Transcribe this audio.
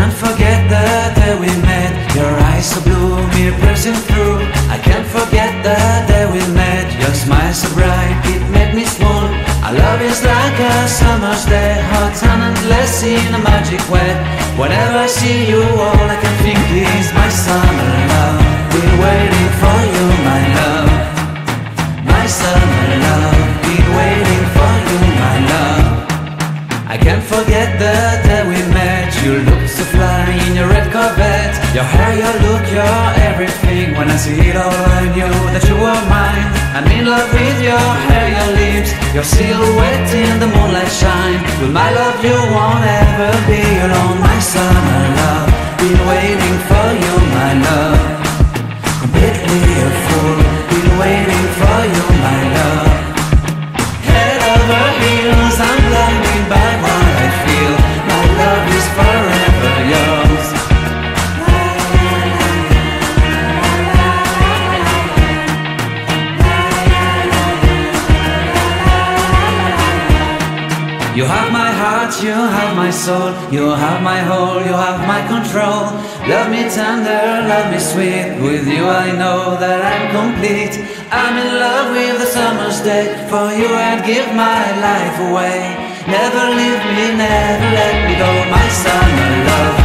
can't forget the day we met. Your eyes so blue, me piercing through. I can't forget the day we met. Your smile so bright, it made me swoon. Our love is like a summer's day, hot and endless in a magic way. Whenever I see you, all I can think is my summer love. Been waiting for you, my love. My summer love. Been waiting for you, my love. I can't forget the day we met. You looked so fly in your red Corvette. Your hair, your look, your everything. When I see it all, I knew that you were mine. I'm in love with your hair, your lips, your silhouette in the moonlight shine. With my love you won't ever be alone. My summer love, been waiting for you, my love. Completely a fool, been waiting for you, my love. Head over heels, I'm blinded by what I feel. My love is forever yours. You have my heart, you have my soul. You have my whole, you have my control. Love me tender, love me sweet. With you I know that I'm complete. I'm in love with the summer's day. For you I'd give my life away. Never leave me, never let me go. My summer love,